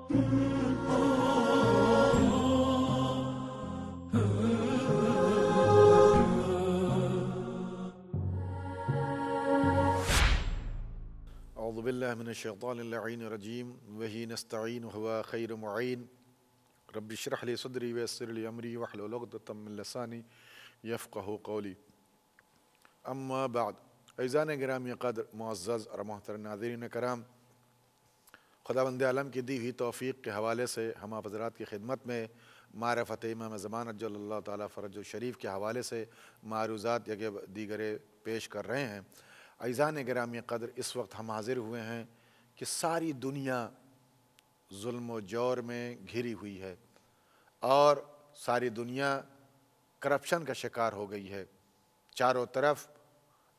اعوذ باللہ من الشیطان اللعین الرجیم وہی نستعین ہوا خیر معین رب اشرح لی صدری ویسر لی امری واحلل عقدۃ من لسانی یفقہوا قولی اما بعد عزیزان گرامی قدر معزز اور محترم ناظرین کرام، خداوند عالم کی دی ہوئی توفیق کے حوالے سے ہم آپ حضرات کی خدمت میں معرفت امام زمان عجل اللہ تعالیٰ فرج الشریف کے حوالے سے معروضات یگے دیگرے پیش کر رہے ہیں۔ عزیزان گرامی قدر، اس وقت ہم حاضر ہوئے ہیں کہ ساری دنیا ظلم و جور میں گھری ہوئی ہے اور ساری دنیا کرپشن کا شکار ہو گئی ہے۔ چاروں طرف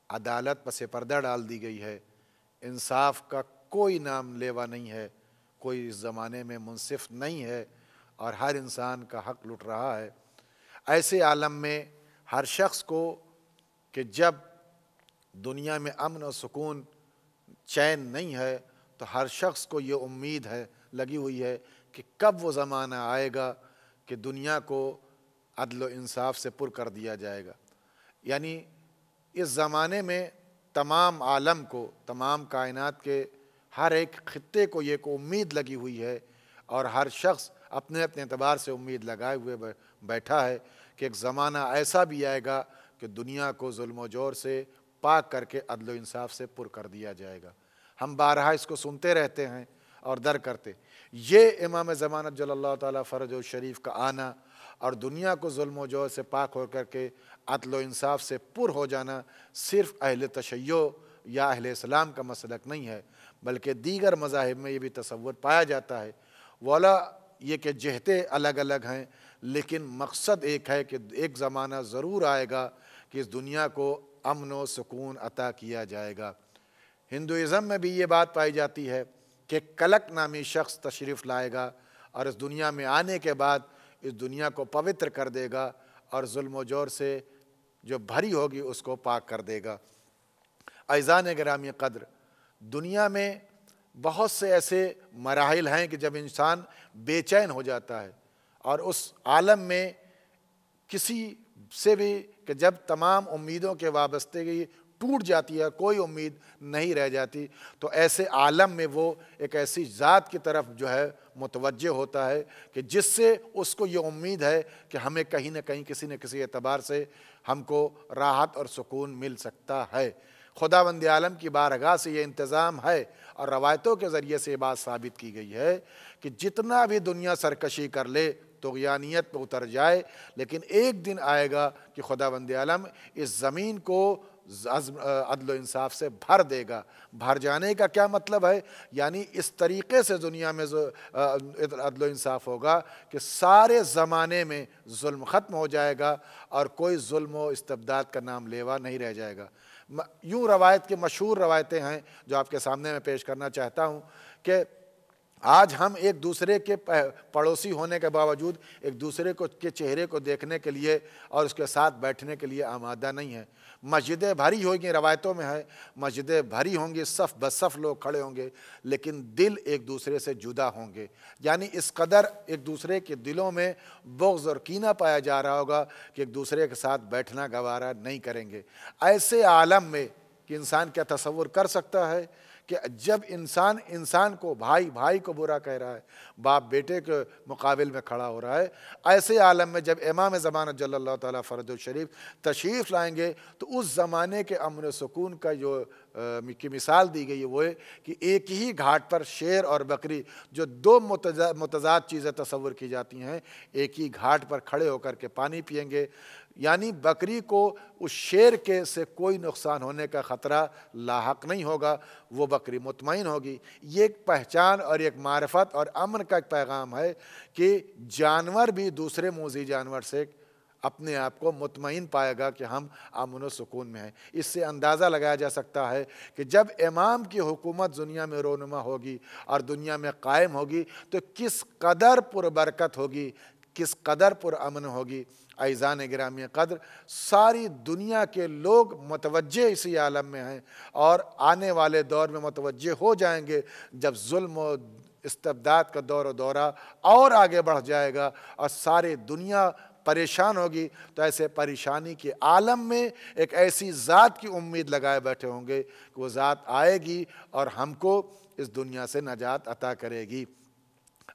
عدالت پس پردہ ڈال دی گئی ہے، انصاف کا کوئی نام لیوا نہیں ہے، کوئی اس زمانے میں منصف نہیں ہے اور ہر انسان کا حق لٹ رہا ہے۔ ایسے عالم میں ہر شخص کو کہ جب دنیا میں امن و سکون چین نہیں ہے تو ہر شخص کو یہ امید ہے لگی ہوئی ہے کہ کب وہ زمانہ آئے گا کہ دنیا کو عدل و انصاف سے پر کر دیا جائے گا۔ یعنی اس زمانے میں تمام عالم کو، تمام کائنات کے ہر ایک خطے کو یہ کو امید لگی ہوئی ہے اور ہر شخص اپنے اپنے اعتبار سے امید لگائے ہوئے بیٹھا ہے کہ ایک زمانہ ایسا بھی آئے گا کہ دنیا کو ظلم و جور سے پاک کر کے عدل و انصاف سے پر کر دیا جائے گا۔ ہم بارہا اس کو سنتے رہتے ہیں اور در کرتے۔ یہ امام زمان عجل اللہ تعالیٰ فرج الشریف کا آنا اور دنیا کو ظلم و جور سے پاک ہو کر کے عدل و انصاف سے پر ہو جانا صرف اہل تشیع یا اہل اسلام کا مسلک نہیں ہے، بلکہ دیگر مذاہب میں یہ بھی تصور پایا جاتا ہے۔ والا یہ کہ جہتیں الگ الگ ہیں لیکن مقصد ایک ہے کہ ایک زمانہ ضرور آئے گا کہ اس دنیا کو امن و سکون عطا کیا جائے گا۔ ہندوازم میں بھی یہ بات پائی جاتی ہے کہ کلک نامی شخص تشریف لائے گا اور اس دنیا میں آنے کے بعد اس دنیا کو پوتر کر دے گا اور ظلم و جور سے جو بھری ہوگی اس کو پاک کر دے گا۔ عزیزان گرامی قدر، دنیا میں بہت سے ایسے مراحل ہیں کہ جب انسان بے چین ہو جاتا ہے اور اس عالم میں کسی سے بھی کہ جب تمام امیدوں کے وابستگی ٹوٹ جاتی ہے، کوئی امید نہیں رہ جاتی، تو ایسے عالم میں وہ ایک ایسی ذات کی طرف جو ہے متوجہ ہوتا ہے کہ جس سے اس کو یہ امید ہے کہ ہمیں کہیں نہ کہیں کسی نہ کسی اعتبار سے ہم کو راحت اور سکون مل سکتا ہے۔ خداوند عالم کی بارگاہ سے یہ انتظام ہے اور روایتوں کے ذریعے سے یہ بات ثابت کی گئی ہے کہ جتنا بھی دنیا سرکشی کر لے، طغیانیت پہ اتر جائے، لیکن ایک دن آئے گا کہ خداوند عالم اس زمین کو عدل و انصاف سے بھر دے گا۔ بھر جانے کا کیا مطلب ہے؟ یعنی اس طریقے سے دنیا میں عدل و انصاف ہوگا کہ سارے زمانے میں ظلم ختم ہو جائے گا اور کوئی ظلم و استبداد کا نام لیوا نہیں رہ جائے گا۔ یوں روایت کے مشہور روایتیں ہیں جو آپ کے سامنے میں پیش کرنا چاہتا ہوں کہ آج ہم ایک دوسرے کے پڑوسی ہونے کے باوجود ایک دوسرے کے چہرے کو دیکھنے کے لیے اور اس کے ساتھ بیٹھنے کے لیے آمادہ نہیں ہیں۔ مسجدیں بھری ہوں گی، روایتوں میں ہے مسجدیں بھری ہوں گی، صف بصف لوگ کھڑے ہوں گے، لیکن دل ایک دوسرے سے جدا ہوں گے۔ یعنی اس قدر ایک دوسرے کے دلوں میں بغض اور کینہ پایا جا رہا ہوگا کہ ایک دوسرے کے ساتھ بیٹھنا گوارا نہیں کریں گے۔ ایسے عالم میں کہ انسان کیا تصور کر سکتا ہے کہ جب انسان کو بھائی کو برا کہہ رہا ہے، باپ بیٹے کے مقابل میں کھڑا ہو رہا ہے، ایسے عالم میں جب امام زمان جل اللہ تعالیٰ فرج الشریف تشریف لائیں گے تو اس زمانے کے امن و سکون کا جو کی مثال دی گئی ہے وہ ہے کہ ایک ہی گھاٹ پر شیر اور بکری، جو دو متضاد چیزیں تصور کی جاتی ہیں، ایک ہی گھاٹ پر کھڑے ہو کر کے پانی پئیں گے۔ یعنی بکری کو اس شیر کے سے کوئی نقصان ہونے کا خطرہ لاحق نہیں ہوگا، وہ بکری مطمئن ہوگی۔ یہ ایک پہچان اور ایک معرفت اور امن کا ایک پیغام ہے کہ جانور بھی دوسرے موذی جانور سے اپنے آپ کو مطمئن پائے گا کہ ہم امن و سکون میں ہیں۔ اس سے اندازہ لگایا جا سکتا ہے کہ جب امام کی حکومت دنیا میں رونما ہوگی اور دنیا میں قائم ہوگی تو کس قدر پربرکت ہوگی، کس قدر پر امن ہوگی۔ عزیزان گرامی قدر، ساری دنیا کے لوگ متوجہ اسی عالم میں ہیں اور آنے والے دور میں متوجہ ہو جائیں گے جب ظلم و استبداد کا دور و دورہ اور آگے بڑھ جائے گا اور ساری دنیا پریشان ہوگی، تو ایسے پریشانی کے عالم میں ایک ایسی ذات کی امید لگائے بیٹھے ہوں گے کہ وہ ذات آئے گی اور ہم کو اس دنیا سے نجات عطا کرے گی۔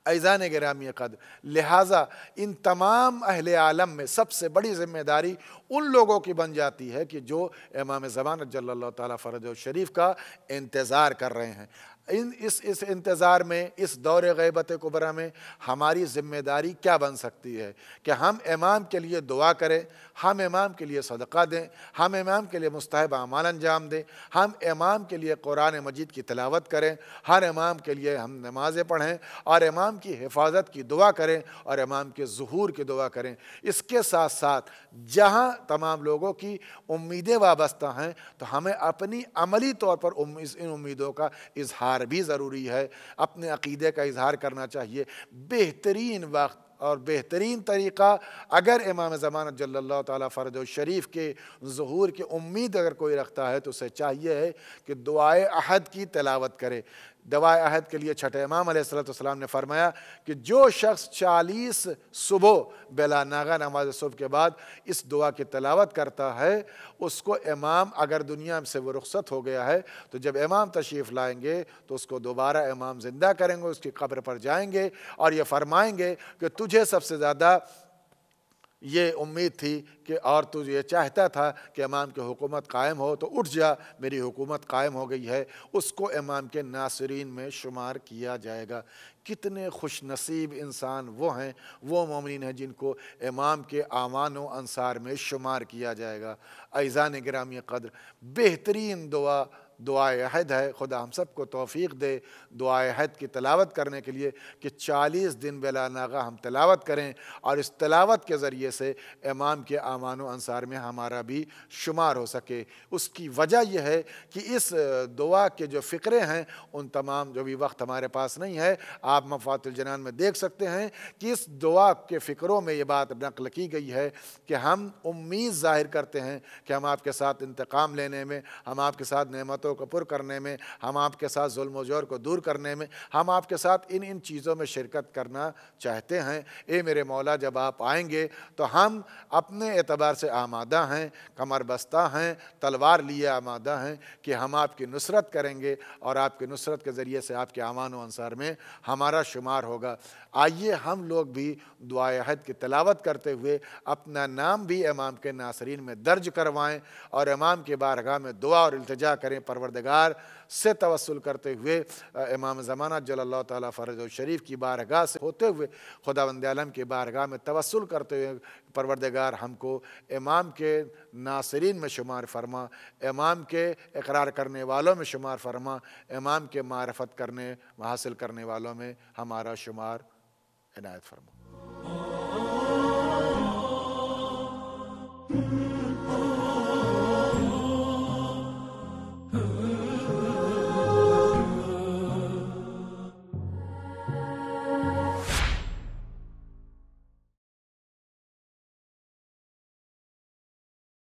عزیزان گرامی قدر، لہٰذا ان تمام اہل عالم میں سب سے بڑی ذمہ داری ان لوگوں کی بن جاتی ہے کہ جو امام زمانہ جل اللہ تعالیٰ فرجہ شریف کا انتظار کر رہے ہیں۔ اس انتظار میں، اس دور غیبت کبریٰ میں ہماری ذمہ داری کیا بن سکتی ہے کہ ہم امام کے لیے دعا کریں، ہم امام کے لیے صدقہ دیں، ہم امام کے لیے مستحب اعمال انجام دیں، ہم امام کے لیے قرآن مجید کی تلاوت کریں، ہر امام کے لیے ہم نمازیں پڑھیں اور امام کی حفاظت کی دعا کریں اور امام کے ظہور کی دعا کریں۔ اس کے ساتھ ساتھ جہاں تمام لوگوں کی امیدیں وابستہ ہیں تو ہمیں اپنی عملی طور پر ان امیدوں کا اظہار بھی ضروری ہے، اپنے عقیدے کا اظہار کرنا چاہیے۔ بہترین وقت اور بہترین طریقہ اگر امام زمانہ جل اللہ تعالیٰ فرجہ شریف کے ظہور کی امید اگر کوئی رکھتا ہے تو اسے چاہیے ہے کہ دعائے عہد کی تلاوت کرے۔ دعائے عہد کے لیے چھٹے امام علیہ السلام نے فرمایا کہ جو شخص 40 صبح بلا ناغہ نماز صبح کے بعد اس دعا کی تلاوت کرتا ہے، اس کو امام اگر دنیا سے وہ رخصت ہو گیا ہے تو جب امام تشریف لائیں گے تو اس کو دوبارہ امام زندہ کریں گے، اس کی قبر پر جائیں گے اور یہ فرمائیں گے کہ تجھے سب سے زیادہ یہ امید تھی کہ اور تو یہ چاہتا تھا کہ امام کی حکومت قائم ہو، تو اٹھ جا، میری حکومت قائم ہو گئی ہے۔ اس کو امام کے ناصرین میں شمار کیا جائے گا۔ کتنے خوش نصیب انسان وہ ہیں، وہ مومنین ہیں جن کو امام کے اعوان و انصار میں شمار کیا جائے گا۔ عزیزان گرامی قدر، بہترین دعائے عہد ہے۔ خدا ہم سب کو توفیق دے دعائے عہد کی تلاوت کرنے کے لیے کہ 40 دن بلا ناغہ ہم تلاوت کریں اور اس تلاوت کے ذریعے سے امام کے اعوان و انصار میں ہمارا بھی شمار ہو سکے۔ اس کی وجہ یہ ہے کہ اس دعا کے جو فقرے ہیں ان تمام، جو بھی وقت ہمارے پاس نہیں ہے، آپ مفاتح الجنان میں دیکھ سکتے ہیں کہ اس دعا کے فقروں میں یہ بات نقل کی گئی ہے کہ ہم امید ظاہر کرتے ہیں کہ ہم آپ کے ساتھ انتقام لینے میں، ہم آپ کے ساتھ نعمتوں کو پر کرنے میں، ہم آپ کے ساتھ ظلم و جور کو دور کرنے میں، ہم آپ کے ساتھ ان چیزوں میں شرکت کرنا چاہتے ہیں۔ اے میرے مولا، جب آپ آئیں گے تو ہم اپنے اعتبار سے آمادہ ہیں، کمر بستہ ہیں، تلوار لیے آمادہ ہیں کہ ہم آپ کی نصرت کریں گے اور آپ کی نصرت کے ذریعے سے آپ کے اعوان و انصار میں ہمارا شمار ہوگا۔ آئیے ہم لوگ بھی دعائے عہد کی تلاوت کرتے ہوئے اپنا نام بھی امام کے ناصرین میں درج کروائیں اور امام کی بارگاہ میں دعا اور التجا کریں، پروردگار سے توسل کرتے ہوئے، امام زمانہ جل اللہ تعالیٰ فرجہ شریف کی بارگاہ سے ہوتے ہوئے، خداوند عالم کی بارگاہ میں توسل کرتے ہوئے، پروردگار ہم کو امام کے ناصرین میں شمار فرما، امام کے اقرار کرنے والوں میں شمار فرما، امام کے معرفت کرنے حاصل کرنے والوں میں ہمارا شمار عنایت فرما۔